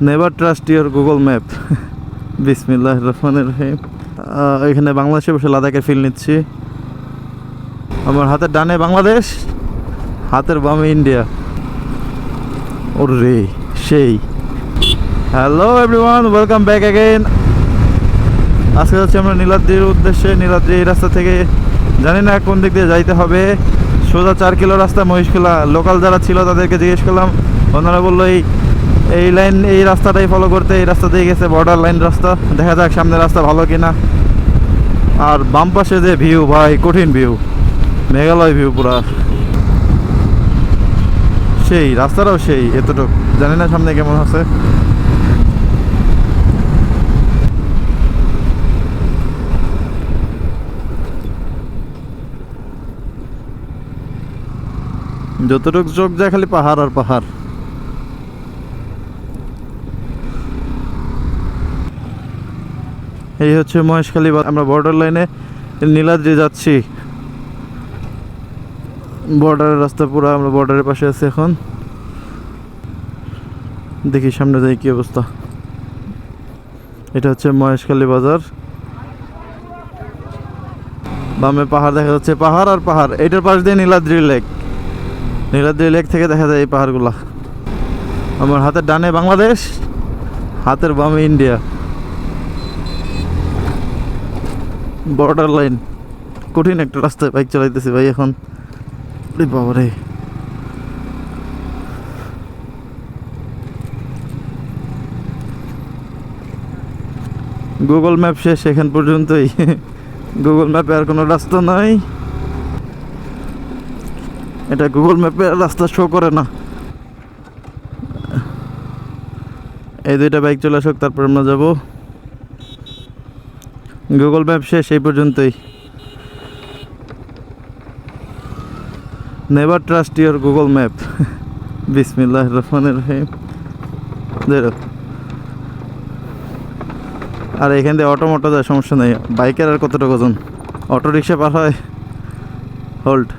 Never trust your Google map. বিসমিল্লাহির রহমানির রহিম। এখানে বাংলাদেশে বসে লাদাখের ফিল নিচ্ছি। আমার হাতের ডানে বাংলাদেশ, হাতের বামে ইন্ডিয়া। ওরে সেই। Hello everyone, welcome back again. আজকে যাচ্ছি আমরা নীলাদ্রির উদ্দেশ্যে। নীলাদ্রি এই রাস্তা থেকে জানি না কোন দিক দিয়ে যাইতে হবে। সোজা 4 কিলো রাস্তা মহিষখোলা। লোকাল যারা ছিল তাদেরকে জিজ্ঞেস করলাম, ওনারা বললো এই লাইন, এই রাস্তাটাই ফলো করতে। এই রাস্তা দিয়ে গেছে, বর্ডার লাইন রাস্তা। দেখা যাক সামনের রাস্তা ভালো কিনা। আর বাম পাশে যে ভিউ, ভাই কঠিন ভিউ, মেঘালয় ভিউ পুরা সেই। রাস্তাটাও সেই, এতটুকু জানি না সামনে কেমন আছে। যতটুকু চোখ যায় খালি পাহাড় আর পাহাড়। এই হচ্ছে মহেশখালী। আমরা বর্ডার লাইনে নীলাদ্রি যাচ্ছি। বর্ডারের রাস্তা পুরো, আমরা বর্ডারের পাশে আছি এখন। দেখি সামনে যাই কি অবস্থা। এটা হচ্ছে মহেশখালী বাজার। বামে পাহাড় দেখা যাচ্ছে, পাহাড় আর পাহাড়। এটার পাশ দিয়ে নীলাদ্রি লেক। নীলাদ্রি লেক থেকে দেখা যায় এই পাহাড়গুলা। আমার হাতের ডানে বাংলাদেশ, হাতের বামে ইন্ডিয়া। Border line. কঠিন একটা রাস্তায় বাইক চালাইতেছি ভাই এখন। বাবারে, গুগল ম্যাপ শেষ এখান পর্যন্তই। গুগল ম্যাপে আর কোনো রাস্তা নাই। এটা গুগল ম্যাপে রাস্তা শো করে না। এই দুইটা বাইক চলে আসুক, তারপর আমরা যাব। গুগল ম্যাপ শেষ এই পর্যন্তই। Never trust your Google map. বিসমিল্লাহির রহমানির রহিম। আর এখান দিয়ে অটো মোটো যায়, সমস্যা নেই। বাইকের আর কতটুকু ওজন, অটো রিক্সা পার হয়। হোল্ড।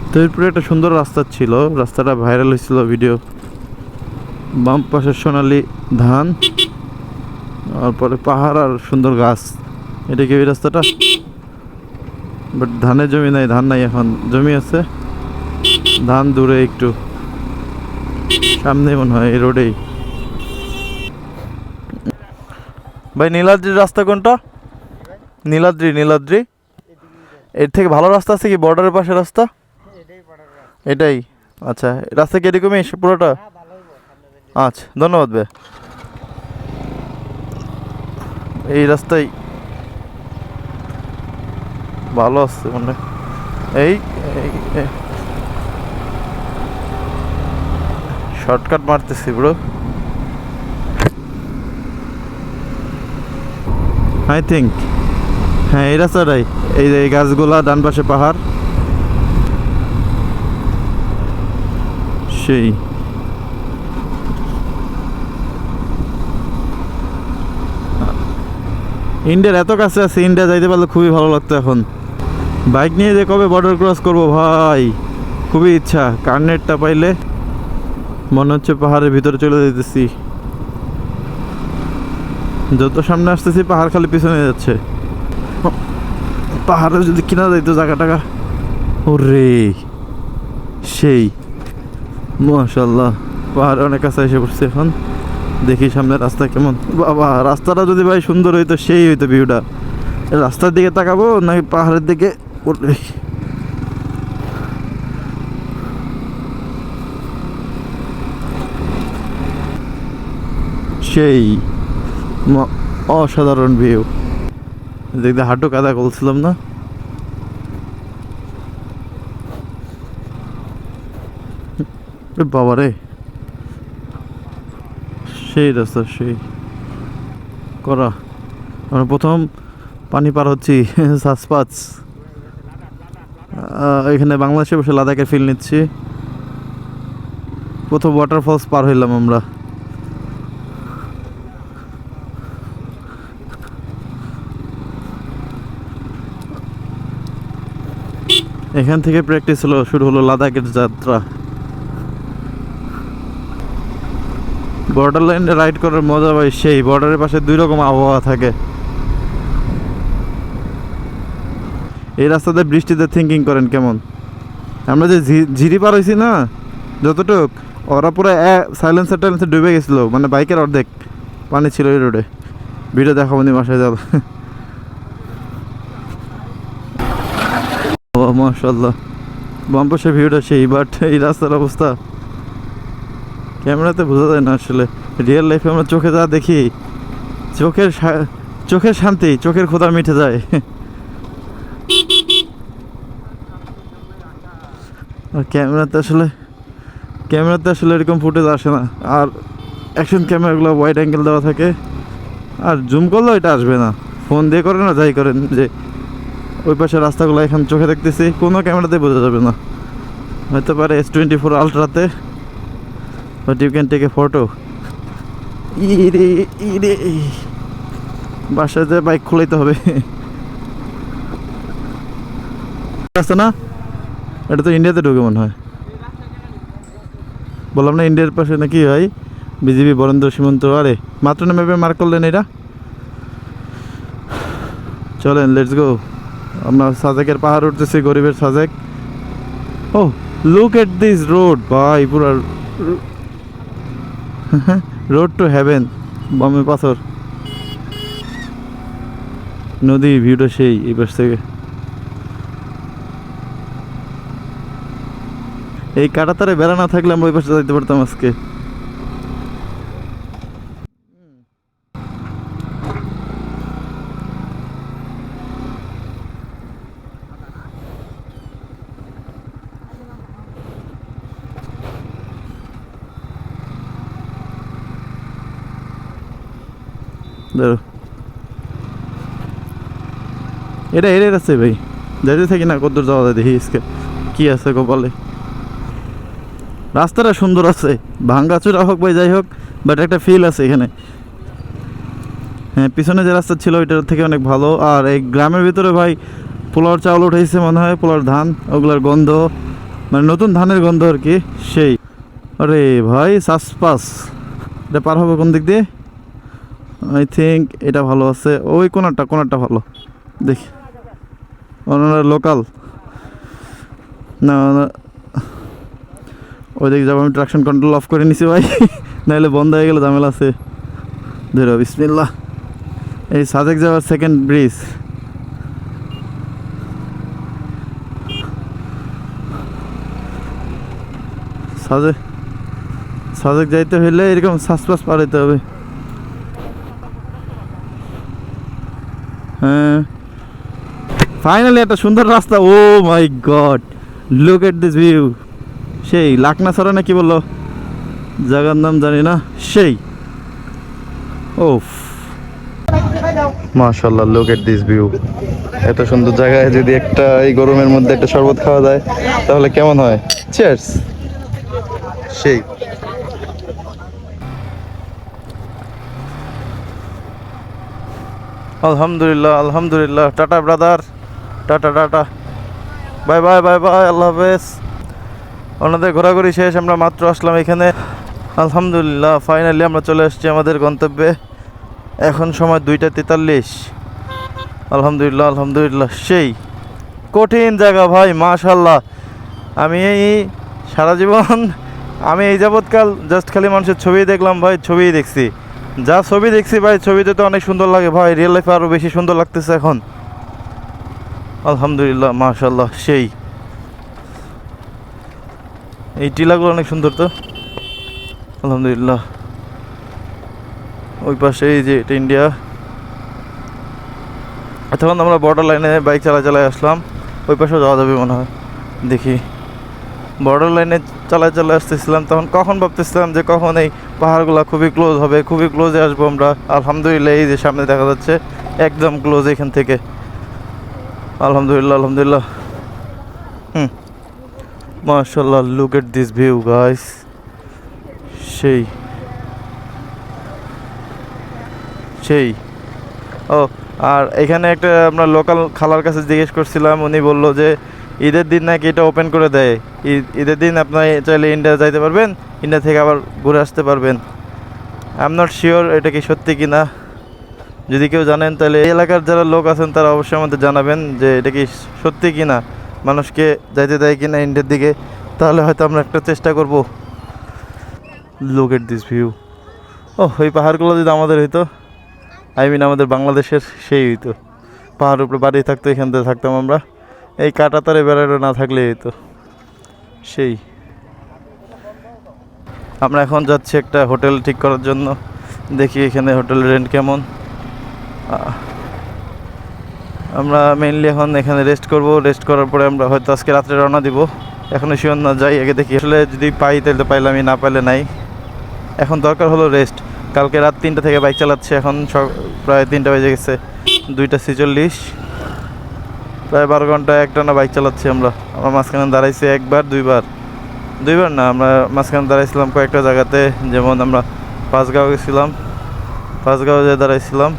তো এরপরে একটা সুন্দর রাস্তা ছিল, রাস্তাটা ভাইরাল হয়েছিল ভিডিও। বাম পাশে সোনালি ধান, তারপরে পাহাড় আর সুন্দর গাছ। এটা কি ওই রাস্তাটা? বাট ধানের জমি নাই, ধান নাই এখন। জমি আছে, ধান দূরে একটু সামনে মনে হয়, এই রোডেই। ভাই নীলাদ্রির রাস্তা কোনটা? নীলাদ্রি, নীলাদ্রি এর থেকে ভালো রাস্তা আছে কি? বর্ডারের পাশে রাস্তা এটাই? আচ্ছা, রাস্তা কি এরকমই পুরোটা? আচ্ছা, ধন্যবাদ ভাই। এই রাস্তাই ভালো আছে মানে। এই শর্টকাট মারতেছি ব্রো, আই থিঙ্ক। হ্যাঁ, এই রাস্তাটাই। এই যে গাছগুলা, ডান পাশে পাহাড়। সেই ইন্ডিয়ার এত কাছে আছে, ইন্ডিয়া যাইতে পারলে খুবই ভালো লাগতো। এখন বাইক নিয়ে যে কবে বর্ডার ক্রস করবো ভাই, খুবই ইচ্ছা। কার্নেটটা পাইলে মনে হচ্ছে পাহাড়ের ভিতরে চলে যেতেছি। যত সামনে আসতেছি পাহাড় খালি পিছনে যাচ্ছে। পাহাড়ে যদি কিনা যাইতো জায়গা টাকা, ওরে সেই। মাশাআল্লাহ, পাহাড়ে অনেক কাছে এসে পড়ছে এখন। দেখি সামনে রাস্তা কেমন। বাবা, রাস্তাটা যদি ভাই সুন্দর হইতো, সেই হইতো ভিউটা। রাস্তার দিকে তাকাবো নাকি পাহাড়ের দিকে? সেই অসাধারণ ভিউ। দেখতে হাঁটু কাদা বলছিলাম না? বাবারে, সেই রাস্তা সেই করা। আমরা প্রথম পানি পার হচ্ছি সাসপাচ। এখানে বাংলাদেশে বসে লাদাখের ফিল নিচ্ছি। প্রথম ওয়াটারফলস পার হইলাম আমরা। এখান থেকে প্র্যাকটিস হলো, শুরু হলো লাদাখের যাত্রা। বর্ডার লাইনে রাইড করার মজা ভাই সেই। বর্ডারের পাশে দুই রকম আবহাওয়া থাকে। এই রাস্তাতে বৃষ্টিতে থিঙ্কিং করেন কেমন। আমরা যে ঝিরি পার হয়েছি না যতটুক, ওরা পুরো সাইলেন্সার টাইলেন্সার ডুবে গেছিলো, মানে বাইকের অর্ধেক পানি ছিল এই রোডে। ভিডিও দেখাবো নি বাসায় যাবো। ও মাশাআল্লাহ, বাম পাশে ভিউটা সেই, বাট এই রাস্তার অবস্থা ক্যামেরাতে বোঝা যায় না আসলে। রিয়েল লাইফে আমরা চোখে যা দেখি, চোখের শান্তি, চোখের ক্ষুধা মিটে যায়। আর ক্যামেরাতে আসলে এরকম ফুটেজ আসে না। আর অ্যাকশন ক্যামেরাগুলো ওয়াইড অ্যাঙ্গেল দেওয়া থাকে, আর জুম করলেও এটা আসবে না। ফোন দিয়ে করেন না যাই করেন, যে ওই পাশে রাস্তাগুলো এখন চোখে দেখতেছি, কোনো ক্যামেরাতে বোঝা যাবে না। হয়তো পারে S24 আলট্রাতে, but you can take a photo. ইরে বাসায় যে বাইক খুলাইতে হবে। রাস্তা না, এটা তো ইন্ডিয়াতে ঢুকে মনে হয়। বললাম না ইন্ডিয়ার পাশে নাকি ভাই বিজিবি বরেন্দ্র সীমান্ত। আরে মাত্র না ম্যাপে মার্ক করলেন এটা। চলেন লেটস গো। আমরা সাজেকের পাহাড় উঠতেছি, গরিবের সাজেক। ও লুক এট দিস রোড ভাই, পুরা রোড টু হেভেন। বামে পাথর, নদী, ভিউটা সেই এই পাশ থেকে। এই কাটাতারে বেড়া না থাকলে আমরা ওই পাশে যাইতে পারতাম আজকে। ধরো এটা এটাই আছে ভাই, যাইতে থাকি না কত দূর যাওয়া যায় দেখি আজকে কি আছে কপালে। রাস্তাটা সুন্দর আছে, ভাঙ্গাচোরা হোক ভাই যাই হোক, বাট একটা ফিল আছে এখানে। হ্যাঁ, পিছনে যে রাস্তা ছিল ওইটার থেকে অনেক ভালো। আর এই গ্রামের ভিতরে ভাই পোলাওর চাউল উঠেছে মনে হয়, পোলাওর ধান, ওগুলোর গন্ধ, মানে নতুন ধানের গন্ধ আর কি সেই। আরে ভাই সাসপাস, এটা পার হবে কোন দিক দিয়ে? আই থিঙ্ক এটা ভালো আছে, ওই কোনারটা ভালো দেখি। ওনারা লোকাল না, ওই দিকে যাবো। আমি ট্রাকশন কন্ট্রোল অফ করে নিছি ভাই, নাহলে বন্ধ হয়ে গেলে ঝামেলা আছে। ধরো বিসমিল্লাহ। এই সাজেক যাওয়ার সেকেন্ড ব্রিজ। সাজেক যাইতে হইলে এরকম শ্বাসপাস পার হইতে হবে। হ্যাঁ ফাইনালি একটা সুন্দর রাস্তা। Oh my god, look at this view. সেই লাকনা ছড়া না কি বললো জায়গার নাম জানি না, সেই। ও মাশাআল্লাহ, লুক এট দিস ভিউ। এত সুন্দর জায়গায় যদি একটা এই গরমের মধ্যে একটা শরবত খাওয়া যায় তাহলে কেমন হয়। চিয়ার্স। সেই আলহামদুলিল্লাহ। Tata brother, tata, bye bye, আল্লাহ হাফেজ। ওনাদের ঘোরাঘুরি শেষ, আমরা মাত্র আসলাম এখানে। আলহামদুলিল্লাহ ফাইনালি আমরা চলে আসছি আমাদের গন্তব্যে। এখন সময় 2:43। আলহামদুলিল্লাহ সেই কঠিন জায়গা ভাই, মাশাআল্লাহ। আমি এই সারা জীবন আমি এই যাবৎকাল জাস্ট খালি মানুষের ছবি দেখলাম ভাই, ছবিই দেখছি, যা ছবি দেখছি ভাই, ছবিতে তো অনেক সুন্দর লাগে ভাই, রিয়েল লাইফে আরও বেশি সুন্দর লাগতেছে এখন। আলহামদুলিল্লাহ মাশাআল্লাহ সেই। এই টিলাগুলো অনেক সুন্দর তো, আলহামদুলিল্লাহ। ওই পাশে এই যে এটা ইন্ডিয়া। তখন আমরা বর্ডার লাইনে বাইক চালায় আসলাম, ওই পাশেও যাওয়া যাবে মনে হয়, দেখি। বর্ডার লাইনে চালায় আসতেছিলাম, তখন কখন ভাবতেছিলাম যে কখন এই পাহাড়গুলো খুবই ক্লোজ হবে, খুবই ক্লোজে আসবো আমরা। আলহামদুলিল্লাহ এই যে সামনে দেখা যাচ্ছে একদম ক্লোজ এখান থেকে। আলহামদুলিল্লাহ। মাশাআল্লাহ, look at this view guys, সেই। ও আর এখানে একটা আমরা লোকাল খালার কাছে জিজ্ঞেস করছিলাম, উনি বললো যে ঈদের দিন নাকি এটা ওপেন করে দেয়। ঈদের দিন আপনার চাইলে ইন্ডিয়া যাইতে পারবেন, ইন্ডিয়া থেকে আবার ঘুরে আসতে পারবেন। আই এম নট শিওর এটা কি সত্যি কি না। যদি কেউ জানেন তাহলে এই এলাকার যারা লোক আছেন তারা অবশ্যই আমাদের জানাবেন যে এটা কি সত্যি কি না, মানুষকে যাইতে দেয় কি না ইন্ডিয়ার দিকে। তাহলে হয়তো আমরা একটা চেষ্টা করব। Look at this view. ও এই পাহাড়গুলো যদি আমাদের হইতো, আই মিন আমাদের বাংলাদেশের, সেই হইতো। পাহাড়ের উপরে বাড়ি থাকতো, এখান থেকে থাকতাম আমরা। এই কাঁটাতারে বেড়াটা না থাকলেই হইতো সেই। আমরা এখন যাচ্ছি একটা হোটেল ঠিক করার জন্য। দেখি এখানে হোটেলের রেন্ট কেমন। আমরা মেইনলি এখন এখানে রেস্ট করব। রেস্ট করার পরে আমরা হয়তো আজকে রাত্রে রওনা দিব। এখনও শিওর না, যাই আগে দেখি। আসলে যদি পাই তাহলে তো পাইলামই, না পাইলে নাই। এখন দরকার হলো রেস্ট। কালকে রাত 3টা থেকে বাইক চালাচ্ছে, এখন প্রায় 3টা বেজে গেছে, 2:46। প্রায় 12 ঘন্টা একটানা বাইক চালাচ্ছি আমরা। মাঝখানে দাঁড়াইছি একবার দুইবার না, আমরা মাঝখানে দাঁড়াইছিলাম কয়েকটা জায়গাতে। যেমন আমরা পাঁচগাঁও গেছিলাম, পাঁচগাঁও যে দাঁড়াইছিলাম।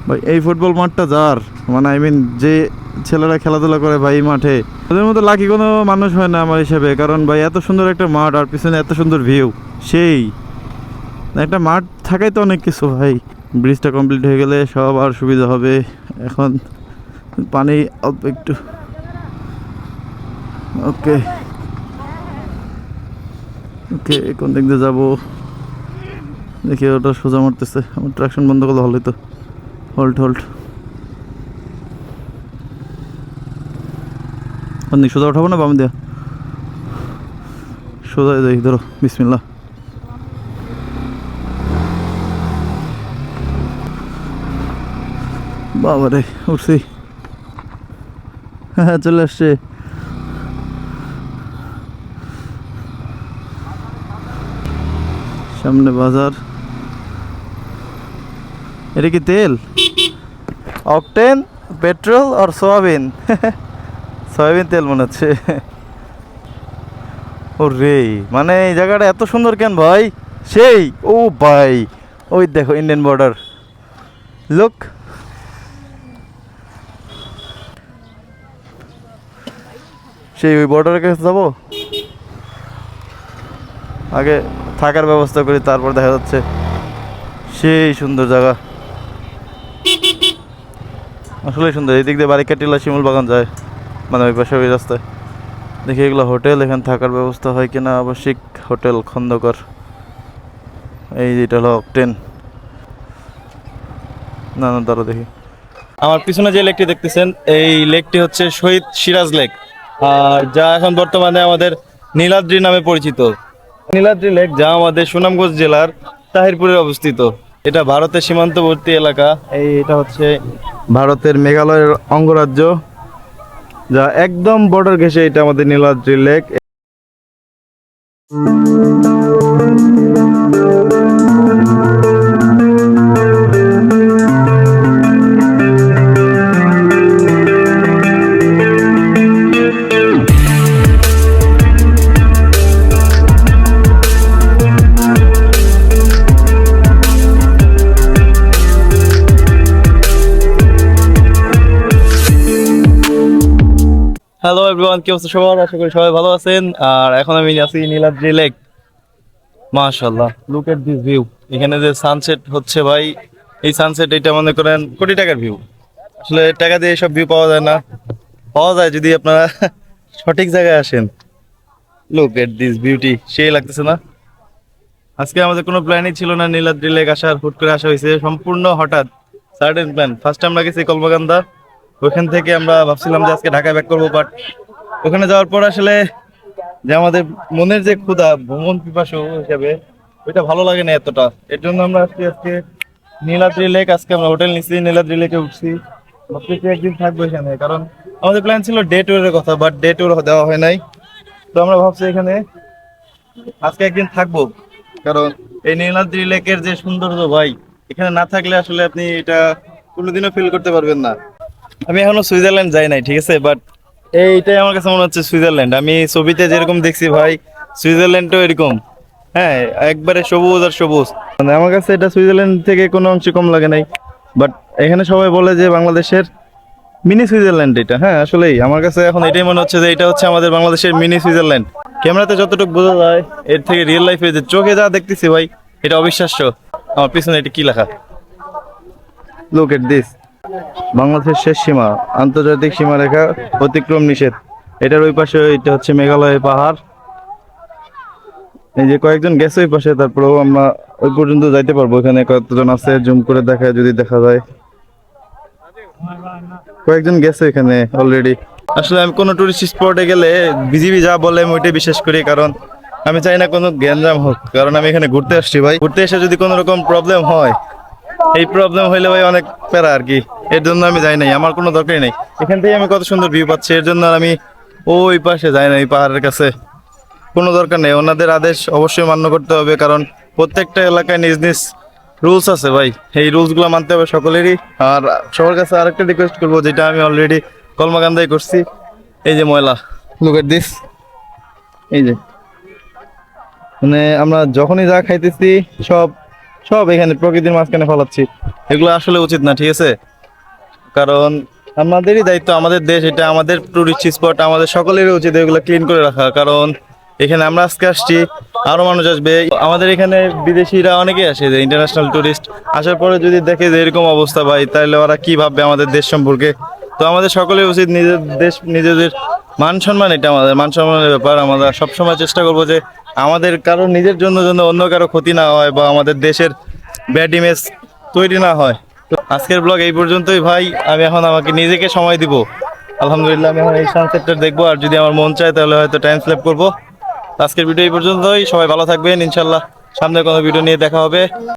ভাই এই ফুটবল মাঠটা যার, মানে আই মিন যে ছেলেরা খেলাধুলা করে ভাই মাঠে, ওদের মতো লাকি কোনো মানুষ হয় না আমার হিসেবে। কারণ ভাই এত সুন্দর একটা মাঠ, আর পিছনে এত সুন্দর ভিউ, সেই একটা মাঠ থাকাই তো অনেক কিছু ভাই। ব্রিজটা কমপ্লিট হয়ে গেলে সব আর সুবিধা হবে। এখন পানি অল্প একটু, ওকে ওকে। কোন দিক দিয়ে যাবো দেখি, ওটা সোজা মারতেছে। আমার ট্রাকশন বন্ধ করলে ভালোই তো। হোল্ড কোন দিক, সোজা উঠাবো না বাম দিয়া? সোজা দেখি, ধরো, বিসমিল্লাহ। বাবারে উঠছি, হ্যাঁ চলে আসছে। সামনে বাজার। এটা কি তেল? অকটেন, পেট্রোল আর সোয়াবিন। সয়াবিন তেল মনে হচ্ছে। ও রে, মানে এই জায়গাটা এত সুন্দর কেন ভাই, সেই। ও ভাই ওই দেখো ইন্ডিয়ান বর্ডার, লুক। সেই ওই বর্ডারের কাছে যাবো, আগে থাকার ব্যবস্থা করি, তারপর দেখা যাচ্ছে। সেই সুন্দর জায়গা, আসলেই সুন্দর। এই দিক দিয়ে বারিকাটিলা শিমুল বাগান যায়, মানে ওই পাশে ওই রাস্তায়। দেখি এগুলো হোটেল, এখানে থাকার ব্যবস্থা হয় কিনা। আবাসিক হোটেল খন্দকার। এই যেটা হলো অকটেন। না দাঁড়া দেখি। আমার পিছনে যে লেকটি দেখতেছেন, এই লেকটি হচ্ছে শহীদ সিরাজ লেক, আর যা এখন বর্তমানে আমাদের নীলাদ্রি নামে পরিচিত। নীলাদ্রি লেক, যা আমাদের সুনামগঞ্জ জেলার তাহিরপুরে অবস্থিত। এটা ভারতের সীমান্তবর্তী এলাকা। এটা হচ্ছে ভারতের মেঘালয়ের অঙ্গরাজ্য, যা একদম বর্ডার ঘেঁষে। এটা আমাদের নীলাদ্রি লেক। হ্যালো এভরিওয়ান, কি অবস্থা সবার? আশা করি সবাই ভালো আছেন। আর এখন আমি আছি নীলাদ্রি লেক। মাশাআল্লাহ, লুক এট দিস ভিউ। এখানে যে সানসেট হচ্ছে ভাই, এই সানসেট, এটা মনে করেন কোটি টাকার ভিউ। আসলে টাকা দিয়ে সব ভিউ পাওয়া যায় না, পাওয়া যায় যদি আপনারা সঠিক জায়গায় আসেন। লুক এট দিস বিউটি, সেই লাগতেছে না? আজকে আমাদের কোনো প্ল্যানই ছিল না নীলাদ্রি লেক আসার, হুট করে আসা হয়েছে, সম্পূর্ণ হঠাৎ, সাডেন প্ল্যান। ফার্স্ট আমরা গেছি কলমাকান্দা, ওইখান থেকে আমরা ভাবছিলাম যে আজকে ঢাকায় ব্যাক করবো, বাট ওখানে যাওয়ার পর আসলে যে আমাদের মনের যে ক্ষুধা, ভ্রমণ পিপাসু হিসেবে, ওইটা ভালো লাগে না এতটা। এর জন্য আমরা আজকে নীলাদ্রি লেক, আজকে আমরা হোটেল নিচ্ছি, নীলাদ্রি লেকে উঠছি। ভাবতেছি একদিন থাকবো এখানে, কারণ আমাদের প্ল্যান ছিল ডে ট্যুরের কথা, বাট ডে ট্যুর দেওয়া হয় নাই। তো আমরা ভাবছি এখানে আজকে একদিন থাকবো, কারণ এই নীলাদ্রি লেকের যে সৌন্দর্য ভাই, এখানে না থাকলে আসলে আপনি এটা কোনোদিনও ফিল করতে পারবেন না। আমি এখনো সুইজারল্যান্ড যাই নাই, ঠিক আছে, বাট এইটাই আমার কাছে মনে হচ্ছে সুইজারল্যান্ড। আমি ছবিতে যেরকম দেখছি ভাই, সুইজারল্যান্ডও এরকম, হ্যাঁ, একবারে সবুজ আর সবুজ। মানে আমার কাছে এটা সুইজারল্যান্ড থেকে কোনো অংশে কম লাগে নাই। বাট এখানে সবাই বলে যে বাংলাদেশের মিনি সুইজারল্যান্ড এটা, হ্যাঁ আসলেই আমার কাছে এখন এটাই মনে হচ্ছে যে এটা হচ্ছে আমাদের বাংলাদেশের মিনি সুইজারল্যান্ড। ক্যামেরাতে যতটুকু বোঝা যায় এর থেকে রিয়েল লাইফে যে চোখে যা দেখতেছি ভাই এটা অবিশ্বাস্য। আমার পিছনে এটা কি লেখা, লুক এট দিস, বাংলাদেশের শেষ সীমা, আন্তর্জাতিক সীমারেখা অতিক্রম নিষেধ। এটার ওই পাশে এটা হচ্ছে মেঘালয়ের পাহাড়। এই যে কয়েকজন গেছে ওই পাশে, তারপরেও আমরা ওই পর্যন্ত যাইতে পারবো। এখানে কতজন আছে জুম করে দেখায় যদি দেখা যায়, কয়েকজন গেছে এখানে অলরেডি। আসলে আমি কোনো টুরিস্ট স্পটে গেলে বিজিবি যা বলে আমি ওইটাই বিশ্বাস করি, কারণ আমি চাই না কোনো গ্যাঞ্জাম হোক। কারণ আমি এখানে ঘুরতে আসছি ভাই, ঘুরতে এসে যদি কোনো রকম প্রবলেম হয়, এই প্রবলেম হইলে ভাই অনেক প্যারা আর কি। এর জন্য আমি যাই নাই, আমার কোনো দরকারই নেই। এখান থেকে আমি কত সুন্দর ভিউ পাচ্ছি, এর জন্য আর আমি ওই পাশে যাই না, এই পাহাড়ের কাছে। কোনো দরকার নেই, ওনাদের আদেশ অবশ্যই মান্য করতে হবে, কারণ প্রত্যেকটা এলাকায় নিজ নিজ রুলস আছে ভাই, এই রুলসগুলো মানতে হবে সকলেরই। আর সবার কাছে আরেকটা রিকোয়েস্ট করবো, যেটা আমি অলরেডি কলমাকান্দায় করছি, এই যে ময়লা, লুক এট দিস, এই যে মানে আমরা যখনই যা খাইতেছি সব সব এখানে প্রকৃতির মাঝখানে ফলাচ্ছি, এগুলো আসলে উচিত না, ঠিক আছে? কারণ আমাদেরই দায়িত্ব, আমাদের দেশ এটা, আমাদের টুরিস্ট স্পট, আমাদের সকলেরই উচিত এগুলো ক্লিন করে রাখা। কারণ এখানে আমরা আজকে আসছি, আরো মানুষ আসবে, আমাদের এখানে বিদেশিরা অনেকেই আসে, যে ইন্টারন্যাশনাল টুরিস্ট আসার পরে যদি দেখে যে এরকম অবস্থা ভাই, তাহলে ওরা কি ভাববে আমাদের দেশ সম্পর্কে। তো আমাদের সকলের উচিত নিজের দেশ, নিজেদের মান সম্মান, এটা আমাদের মান সম্মানের ব্যাপার। আমরা সবসময় চেষ্টা করবো যে আমাদের কারো নিজের জন্য যেন অন্য কারো ক্ষতি না হয়, বা আমাদের দেশের ব্যাড ইমেজ তৈরি না হয়। তো আজকের ব্লগ এই পর্যন্তই ভাই। আমি এখন আমাকে নিজেকে সময় দিব, আলহামদুলিল্লাহ আমি এখন এই সানসেটটা দেখবো, আর যদি আমার মন চায় তাহলে হয়তো টাইম স্ল্যাপ করবো। আজকের ভিডিও এই পর্যন্তই, সবাই ভালো থাকবেন, ইনশাল্লাহ সামনে কোনো ভিডিও নিয়ে দেখা হবে।